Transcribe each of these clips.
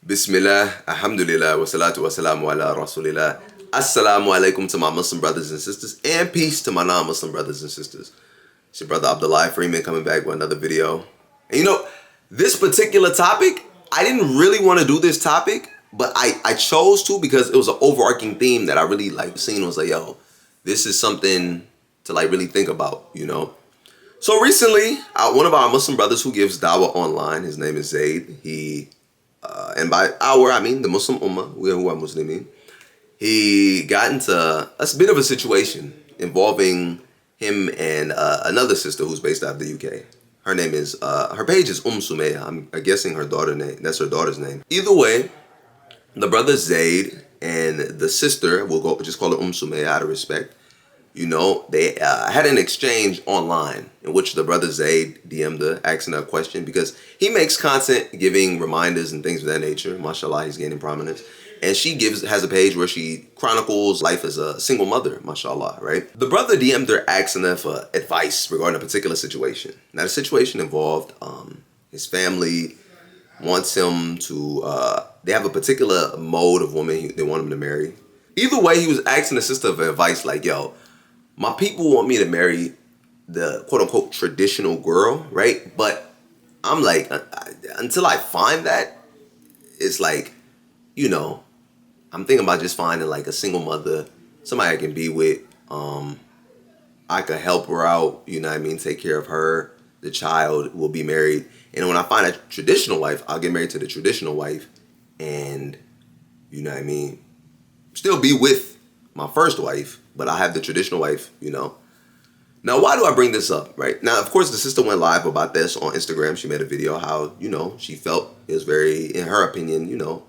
Bismillah, alhamdulillah, wa salatu wa salamu ala rasulillah. Assalamu alaikum to my Muslim brothers and sisters, and peace to my non-Muslim brothers and sisters. It's your brother Abdullah Freeman coming back with another video. And you know, this particular topic, I didn't really want to do this topic, but I chose to because it was an overarching theme that I really seen. Was like, yo, this is something to really think about, you know? So recently, one of our Muslim brothers who gives Dawah online, his name is Zaid, and by our, I mean the Muslim Ummah, we are Muslimin. He got into a bit of a situation involving him and another sister who's based out of the UK. Her name is, her page is Sumaya. I'm guessing her daughter name, that's her daughter's name. Either way, the brother Zaid and the sister, we'll just call her Sumaya out of respect. You know, they had an exchange online in which the brother Zaid DM'd her, asking her a question because he makes content giving reminders and things of that nature. Mashallah, he's gaining prominence. And she has a page where she chronicles life as a single mother, mashallah, right? The brother DM'd her asking her for advice regarding a particular situation. Now, the situation involved his family wants him to, they have a particular mode of woman they want him to marry. Either way, he was asking the sister for advice like, yo, my people want me to marry the quote-unquote traditional girl, right? But I'm like, until I find that, it's like, you know, I'm thinking about just finding like a single mother, somebody I can be with. I could help her out, you know what I mean, take care of her. The child will be married. And when I find a traditional wife, I'll get married to the traditional wife and, you know what I mean, still be with my first wife, but I have the traditional wife, you know. Now, why do I bring this up, right? Now, of course, the sister went live about this on Instagram. She made a video how, you know, she felt it was very, in her opinion, you know,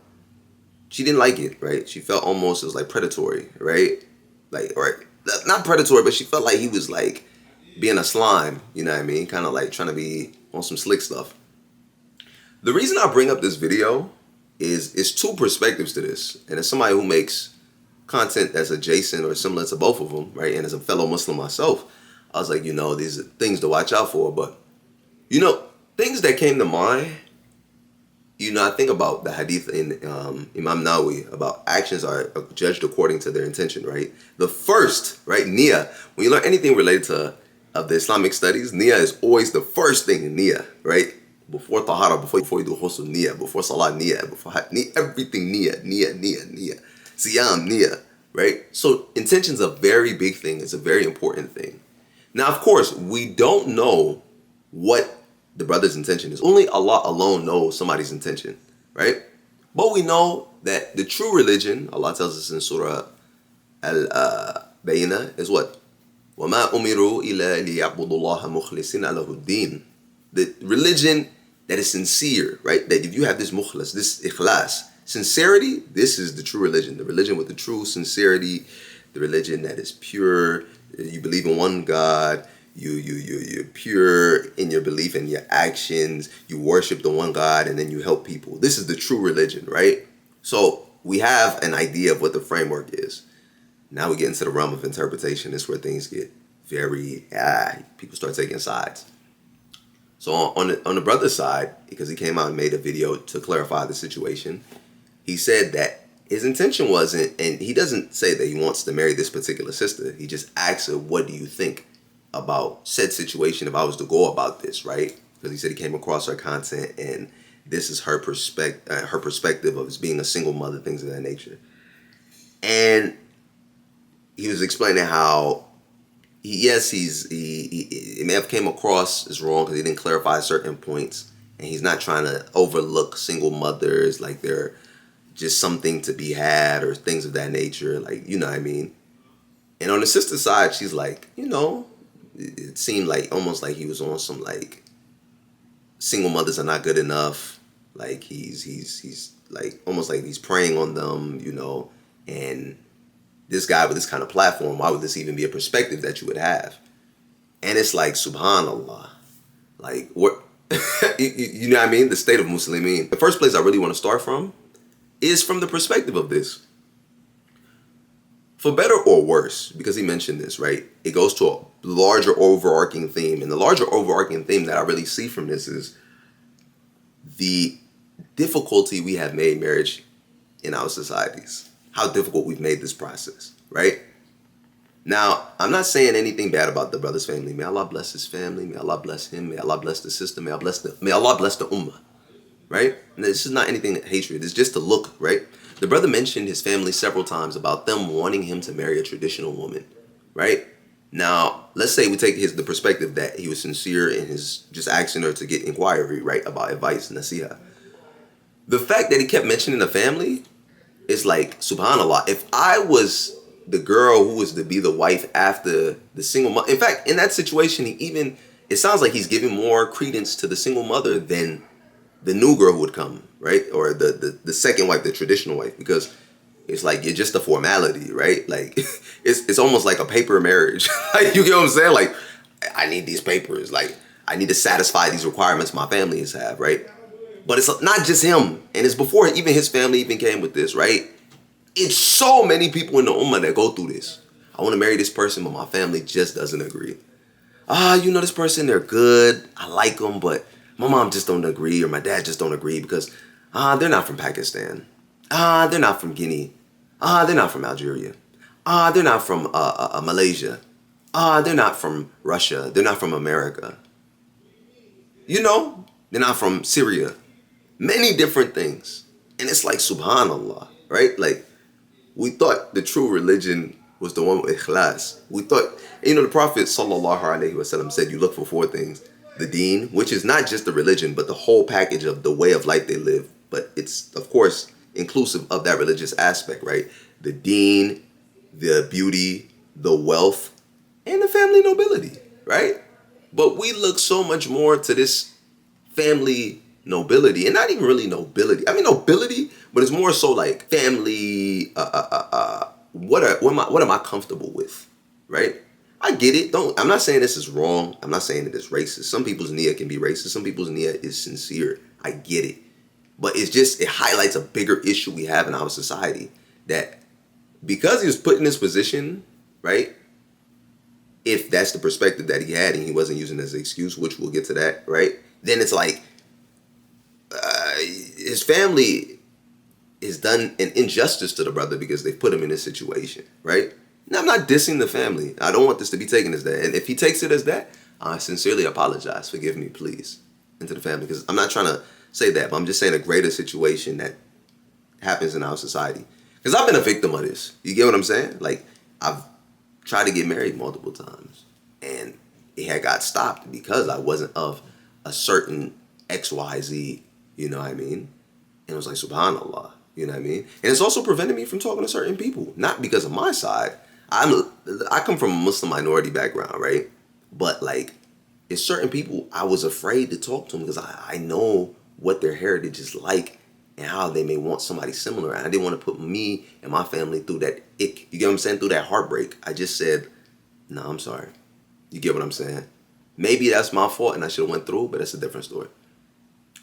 she didn't like it, right? She felt almost it was like predatory, right? Like, right, not predatory, but she felt like he was like being a slime, you know what I mean? Kind of like trying to be on some slick stuff. The reason I bring up this video is two perspectives to this. And as somebody who makes content that's adjacent or similar to both of them, right? And as a fellow Muslim myself, I was like, you know, these are things to watch out for. But, you know, things that came to mind, you know, I think about the hadith in Imam Nawawi about actions are judged according to their intention, right? The first, right, niyyah, when you learn anything related to the Islamic studies, niyyah is always the first thing in niyyah, right? Before tahara, before you do ghusl, niyyah, before salah, niyyah, before everything niyyah. Siyam, niyyah, right? So intention's a very big thing. It's a very important thing. Now, of course, we don't know what the brother's intention is. Only Allah alone knows somebody's intention, right? But we know that the true religion, Allah tells us in Surah Al-Bayyinah, is what? وَمَا أُمِرُوا إِلَّا لِيَعْبُدُوا اللَّهَ مُخْلِصِينَ لَهُ الدِّينَ. The religion that is sincere, right? That if you have this mukhlas, this ikhlas, sincerity, this is the true religion. The religion with the true sincerity, the religion that is pure. You believe in one God. You're pure in your belief and your actions. You worship the one God and then you help people. This is the true religion, right? So we have an idea of what the framework is. Now we get into the realm of interpretation. This is where things get very, people start taking sides. So on the brother's side, because he came out and made a video to clarify the situation, he said that his intention wasn't, and he doesn't say that he wants to marry this particular sister. He just asks her, what do you think about said situation if I was to go about this, right? Because he said he came across her content and this is her perspective of being a single mother, things of that nature. And he was explaining how, it may have came across as wrong because he didn't clarify certain points. And he's not trying to overlook single mothers like they're just something to be had or things of that nature, like, you know what I mean? And on the sister side, she's like, you know, it seemed like almost like he was on some like single mothers are not good enough. Like he's like almost like he's preying on them, you know, and this guy with this kind of platform, why would this even be a perspective that you would have? And it's like, subhanallah, like what, you know what I mean? The state of Muslimin. The first place I really want to start from is from the perspective of this. For better or worse, because he mentioned this, right? It goes to a larger overarching theme. And the larger overarching theme that I really see from this is the difficulty we have made marriage in our societies. How difficult we've made this process, right? Now, I'm not saying anything bad about the brother's family. May Allah bless his family. May Allah bless him. May Allah bless the sister. May Allah bless the ummah, right? And this is not anything hatred. It's just a look, right? The brother mentioned his family several times about them wanting him to marry a traditional woman, right? Now, let's say we take the perspective that he was sincere in his just asking her to get inquiry, right, about advice, nasiha. The fact that he kept mentioning the family is like, subhanAllah, if I was the girl who was to be the wife after the single mother, in fact, in that situation, it sounds like he's giving more credence to the single mother than the new girl who would come, right? Or the second wife, the traditional wife, because it's like, you're just a formality, right? Like, it's almost like a paper marriage. Like, you get what I'm saying? Like, I need these papers. Like, I need to satisfy these requirements my families have, right? But it's not just him. And it's before even his family even came with this, right? It's so many people in the ummah that go through this. I want to marry this person, but my family just doesn't agree. This person, they're good. I like them, but my mom just don't agree, or my dad just don't agree because, they're not from Pakistan. They're not from Guinea. They're not from Algeria. They're not from Malaysia. They're not from Russia. They're not from America. They're not from Syria. Many different things. And it's like, subhanAllah, right? Like, we thought the true religion was the one with ikhlas. We thought, the Prophet ﷺ said you look for four things. The deen, which is not just the religion, but the whole package of the way of life they live. But it's, of course, inclusive of that religious aspect, right? The deen, the beauty, the wealth, and the family nobility, right? But we look so much more to this family nobility, and not even really nobility. I mean nobility, but it's more so like family. What am I comfortable with, right? I get it. I'm not saying this is wrong. I'm not saying that it's racist. Some people's niyyah can be racist. Some people's niyyah is sincere. I get it, but it highlights a bigger issue we have in our society, that because he was put in this position, right? If that's the perspective that he had and he wasn't using it as an excuse, which we'll get to that, right? Then it's like, his family has done an injustice to the brother because they put him in this situation, right? Now, I'm not dissing the family. I don't want this to be taken as that. And if he takes it as that, I sincerely apologize. Forgive me, please, into the family. Because I'm not trying to say that, but I'm just saying a greater situation that happens in our society. Because I've been a victim of this. You get what I'm saying? Like, I've tried to get married multiple times. And it had got stopped because I wasn't of a certain XYZ, you know what I mean? And it was like, subhanAllah, you know what I mean? And it's also prevented me from talking to certain people. Not because of my side. I come from a Muslim minority background, right? But like, it's certain people I was afraid to talk to them because I know what their heritage is like and how they may want somebody similar. And I didn't want to put me and my family through that ick. You get what I'm saying? Through that heartbreak. I just said, no, I'm sorry. You get what I'm saying? Maybe that's my fault and I should have went through, but that's a different story.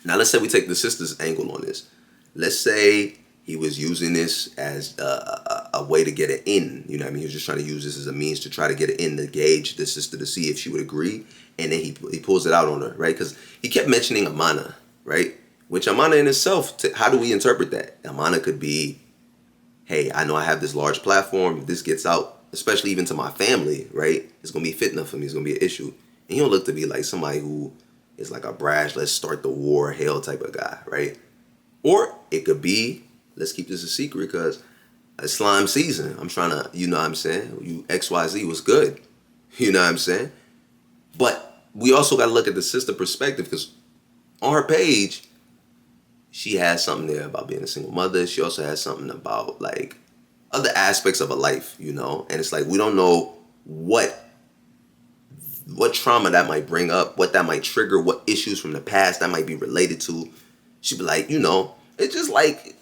Now, let's say we take the sister's angle on this. Let's say he was using this as a way to get it in. You know what I mean? He was just trying to use this as a means to try to get it in, to gauge the sister to see if she would agree. And then he pulls it out on her, right? Because he kept mentioning amana, right? Which amana in itself, how do we interpret that? Amana could be, hey, I know I have this large platform. If this gets out, especially even to my family, right? It's going to be fitna for me. It's going to be an issue. And he don't look to be like somebody who is like a brash, let's start the war, hell type of guy, right? Or it could be, let's keep this a secret because it's slime season. I'm trying to, you know what I'm saying? You XYZ was good. You know what I'm saying? But we also got to look at the sister perspective because on her page, she has something there about being a single mother. She also has something about like other aspects of her life, you know? And it's like, we don't know what trauma that might bring up, what that might trigger, what issues from the past that might be related to. She'd be like, it's just like,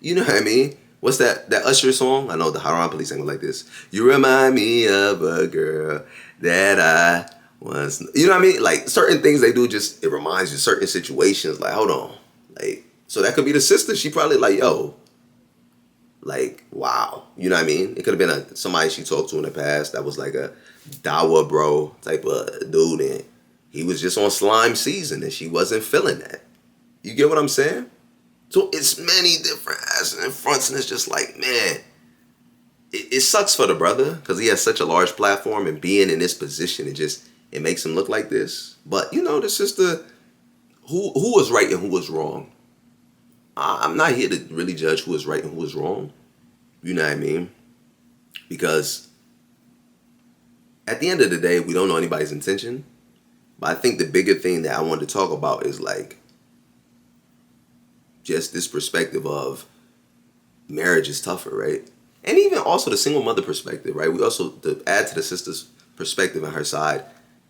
you know what I mean? What's that Usher song? I know the Haram Police sang it like this. You remind me of a girl that I once, you know what I mean? Like certain things they do, just, it reminds you of certain situations. Like, hold on. Like, so that could be the sister. She probably like, yo, like, wow. You know what I mean? It could have been somebody she talked to in the past that was like a Dawah bro type of dude, and he was just on slime season and she wasn't feeling that. You get what I'm saying? So it's many different aspects and fronts, and it's just like, man, it sucks for the brother because he has such a large platform, and being in this position, it makes him look like this. But you know, the sister, who was right and who was wrong. I'm not here to really judge who is right and who is wrong. You know what I mean? Because at the end of the day, we don't know anybody's intention. But I think the bigger thing that I wanted to talk about is like just this perspective of marriage is tougher, right? And even also the single mother perspective, right? We also, to add to the sister's perspective on her side,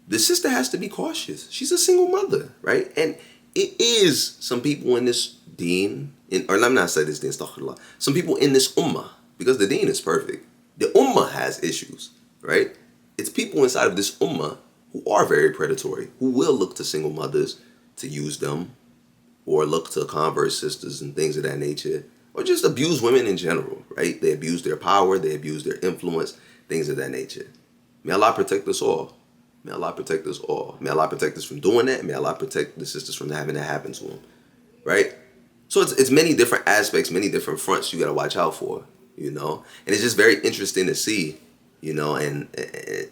the sister has to be cautious. She's a single mother, right? And it is some people in this deen, or let me not say this deen, astaghfirullah, some people in this ummah, because the deen is perfect. The ummah has issues, right? It's people inside of this ummah who are very predatory, who will look to single mothers to use them, or look to convert sisters and things of that nature, or just abuse women in general, right? They abuse their power, they abuse their influence, things of that nature. May Allah protect us all. May Allah protect us all. May Allah protect us from doing that. May Allah protect the sisters from having that happen to them, right? So it's many different aspects, many different fronts you got to watch out for, you know? And it's just very interesting to see, you know, and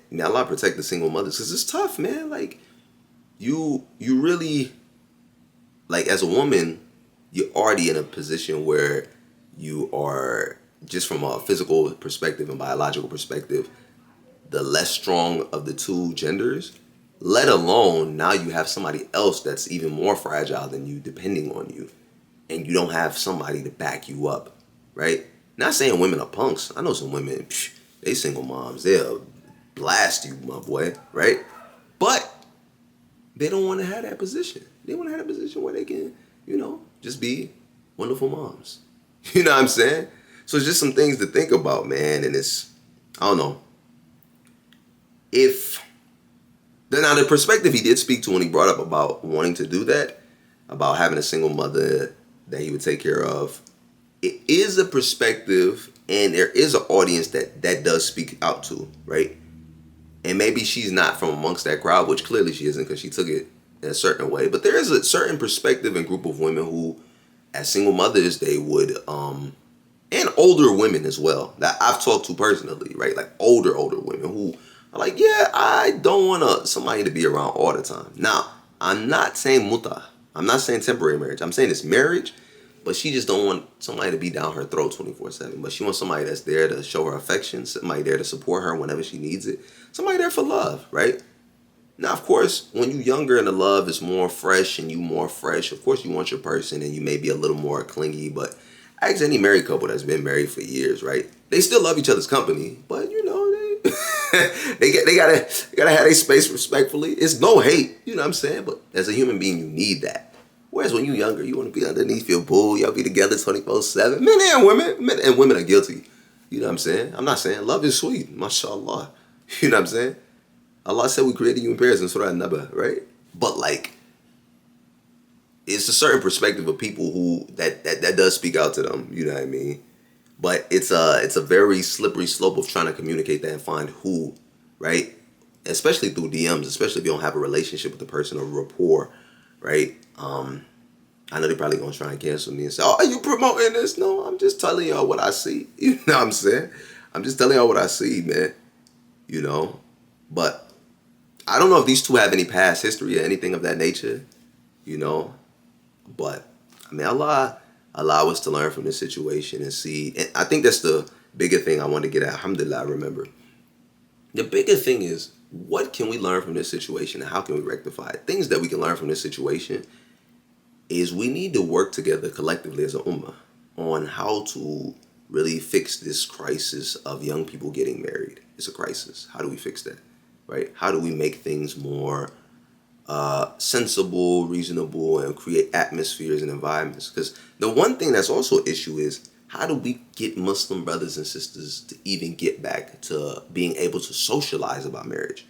may Allah protect the single mothers, because it's tough, man. Like, you really, like, as a woman, you're already in a position where you are, just from a physical perspective and biological perspective, the less strong of the two genders, let alone now you have somebody else that's even more fragile than you depending on you, and you don't have somebody to back you up, right? Not saying women are punks. I know some women, they single moms, they'll blast you, my boy, right? But they don't want to have that position. They want to have a position where they can, you know, just be wonderful moms. You know what I'm saying? So it's just some things to think about, man. And it's, I don't know. Now the perspective he did speak to when he brought up about wanting to do that, about having a single mother that he would take care of, it is a perspective, and there is an audience that does speak out to, right? And maybe she's not from amongst that crowd, which clearly she isn't, because she took it in a certain way. But there is a certain perspective and group of women who, as single mothers, they would, and older women as well, that I've talked to personally, right? Like older women who are like, yeah, I don't want somebody to be around all the time. Now, I'm not saying muta. I'm not saying temporary marriage. I'm saying it's marriage, but she just don't want somebody to be down her throat 24/7. But she wants somebody that's there to show her affection, somebody there to support her whenever she needs it, somebody there for love, right? Now, of course, when you're younger and the love is more fresh and you more fresh, of course you want your person and you may be a little more clingy. But ask any married couple that's been married for years, right? They still love each other's company, but you know, they gotta have their space respectfully. It's no hate, you know what I'm saying? But as a human being, you need that. Whereas when you're younger, you want to be underneath your boo. Y'all be together 24/7. Men and women. Men and women are guilty. You know what I'm saying? I'm not saying love is sweet. Mashallah. You know what I'm saying? Allah said we created you in pairs in Surah An-Naba, right? But like, it's a certain perspective of people who that does speak out to them. You know what I mean? But it's a very slippery slope of trying to communicate that and find who, right? Especially through DMs, especially if you don't have a relationship with the person or rapport, right? I know they're probably gonna try and cancel me and say, "Oh, are you promoting this?" No, I'm just telling y'all what I see. You know what I'm saying? I'm just telling y'all what I see, man. You know, but I don't know if these two have any past history or anything of that nature. You know, but I mean, Allah allow us to learn from this situation and see. And I think that's the bigger thing I want to get at. Alhamdulillah, remember. The bigger thing is, what can we learn from this situation and how can we rectify it? Things that we can learn from this situation is we need to work together collectively as a ummah on how to really fix this crisis of young people getting married. It's a crisis. How do we fix that, right? How do we make things more sensible, reasonable, and create atmospheres and environments? Because the one thing that's also an issue is, how do we get Muslim brothers and sisters to even get back to being able to socialize about marriage?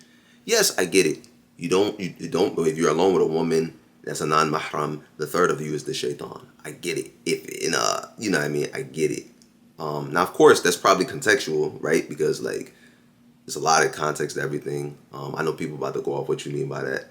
Yes, I get it. You don't, if you're alone with a woman that's a non-mahram, the third of you is the shaitan. I get it. You know what I mean? I get it. Now, of course, that's probably contextual, right? Because like, there's a lot of context to everything. I know people about to go off what you mean by that.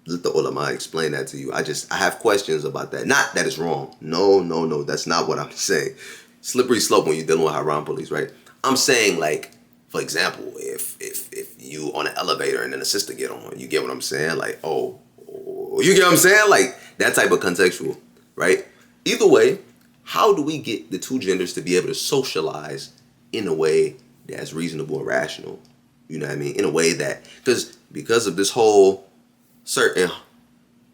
let the ulama explain that to you. I have questions about that. Not that it's wrong. No. That's not what I'm saying. Slippery slope when you're dealing with haram police, right? I'm saying, like, for example, if you on an elevator and then a sister get on, you get what I'm saying? Like, oh, you get what I'm saying? Like, that type of contextual, right? Either way, how do we get the two genders to be able to socialize in a way that's reasonable and rational? You know what I mean? In a way that, because of this whole certain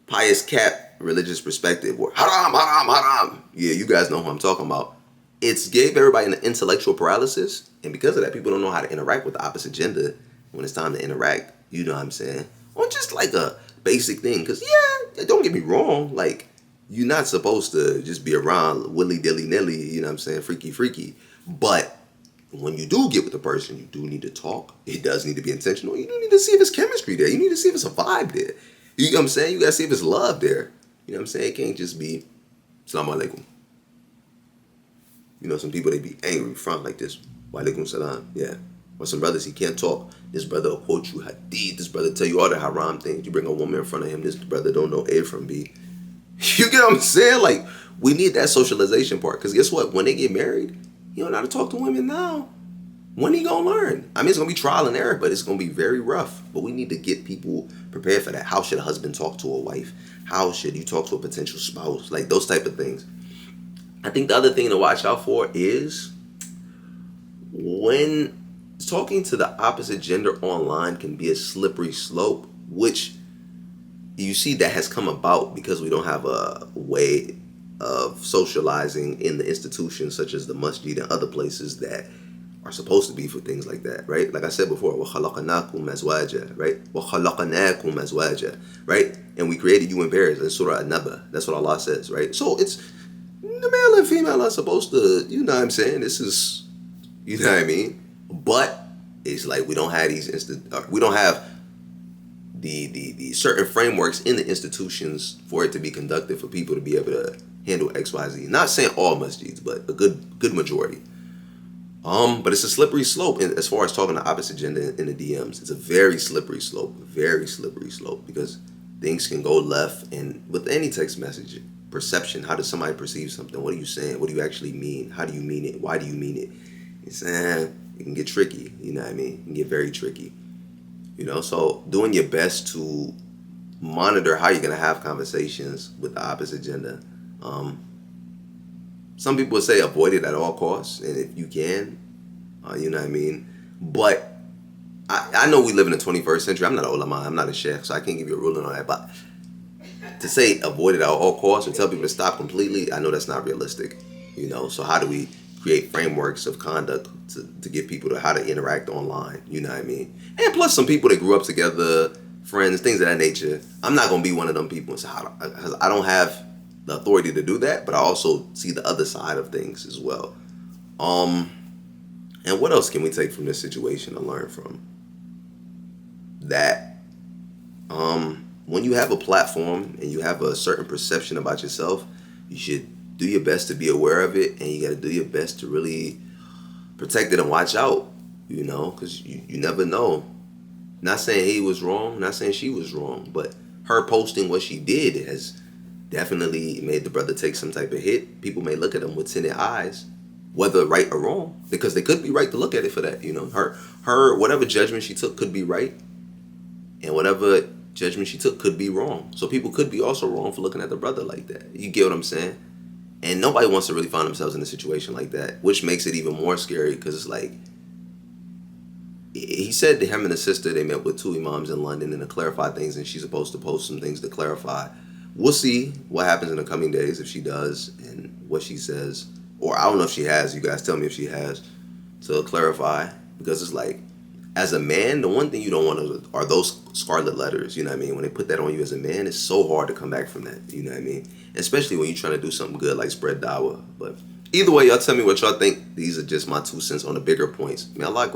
pious cap religious perspective, where haram. Yeah, you guys know who I'm talking about. It's gave everybody an intellectual paralysis, and because of that, people don't know how to interact with the opposite gender when it's time to interact. You know what I'm saying? On just like a basic thing, because yeah, don't get me wrong, like, you're not supposed to just be around willy-dilly-nilly, you know what I'm saying, freaky. But when you do get with the person, you do need to talk. It does need to be intentional. You do need to see if it's chemistry there. You need to see if it's a vibe there. You know what I'm saying? You got to see if it's love there. You know what I'm saying? It can't just be, Assalamu alaikum. You know, some people, they be angry front like this. Wa alaikum salam. Yeah. Or some brothers, he can't talk. This brother will quote you hadith. This brother tell you all the haram things. You bring a woman in front of him. This brother don't know A from B. You get what I'm saying? Like, we need that socialization part. Because guess what? When they get married, you don't know how to talk to women now. When he gonna learn? I mean, it's gonna be trial and error, but it's gonna be very rough. But we need to get people prepared for that. How should a husband talk to a wife? How should you talk to a potential spouse? Like, those type of things. I think the other thing to watch out for is when talking to the opposite gender online can be a slippery slope, which you see that has come about because we don't have a way of socializing in the institutions such as the masjid and other places that are supposed to be for things like that, right? Like I said before, وَخَلَقَنَاكُمْ أَزْوَاجًا, right? وَخَلَقَنَاكُمْ أَزْوَاجًا, right? And we created you in pairs in Surah An-Naba. That's what Allah says, right? So it's the male and female are supposed to, you know what I'm saying? This is, you know what I mean? But it's like we don't have we don't have the certain frameworks in the institutions for it to be conducted for people to be able to handle XYZ. Not saying all masjids, but a good majority. But it's a slippery slope as far as talking to opposite gender in the DMs. It's a very slippery slope, because things can go left. And with any text message, perception, how does somebody perceive something? What are you saying? What do you actually mean? How do you mean it? Why do you mean it? It's it can get tricky, you know what I mean? It can get very tricky. You know, so doing your best to monitor how you're going to have conversations with the opposite gender. Some people say avoid it at all costs, and if you can, you know what I mean? But I know we live in the 21st century. I'm not an ulama, I'm not a sheikh, so I can't give you a ruling on that. But to say avoid it at all costs or tell people to stop completely, I know that's not realistic. You know, so how do we create frameworks of conduct to get people to how to interact online? You know what I mean? And plus some people that grew up together, friends, things of that nature. I'm not going to be one of them people and say, I don't have the authority to do that, but I also see the other side of things as well. And what else can we take from this situation and learn from? That when you have a platform and you have a certain perception about yourself, you should do your best to be aware of it, and you got to do your best to really protect it and watch out, you know, because you never know. Not saying he was wrong, not saying she was wrong, but her posting what she did has definitely made the brother take some type of hit. People may look at him with tinted eyes, whether right or wrong, because they could be right to look at it for that. You know, her whatever judgment she took could be right, and whatever judgment she took could be wrong. So people could be also wrong for looking at the brother like that. You get what I'm saying? And nobody wants to really find themselves in a situation like that, which makes it even more scary, because it's like, he said to him and his sister, they met with two imams in London and to clarify things, and she's supposed to post some things to clarify. We'll see what happens in the coming days, if she does, and what she says. Or I don't know if she has. You guys tell me if she has, to clarify. Because it's like, as a man, the one thing you don't want are those scarlet letters, you know what I mean? When they put that on you as a man, it's so hard to come back from that, you know what I mean? Especially when you're trying to do something good like spread Dawah. But either way, y'all tell me what y'all think. These are just my 2 cents on the bigger points. Man, I like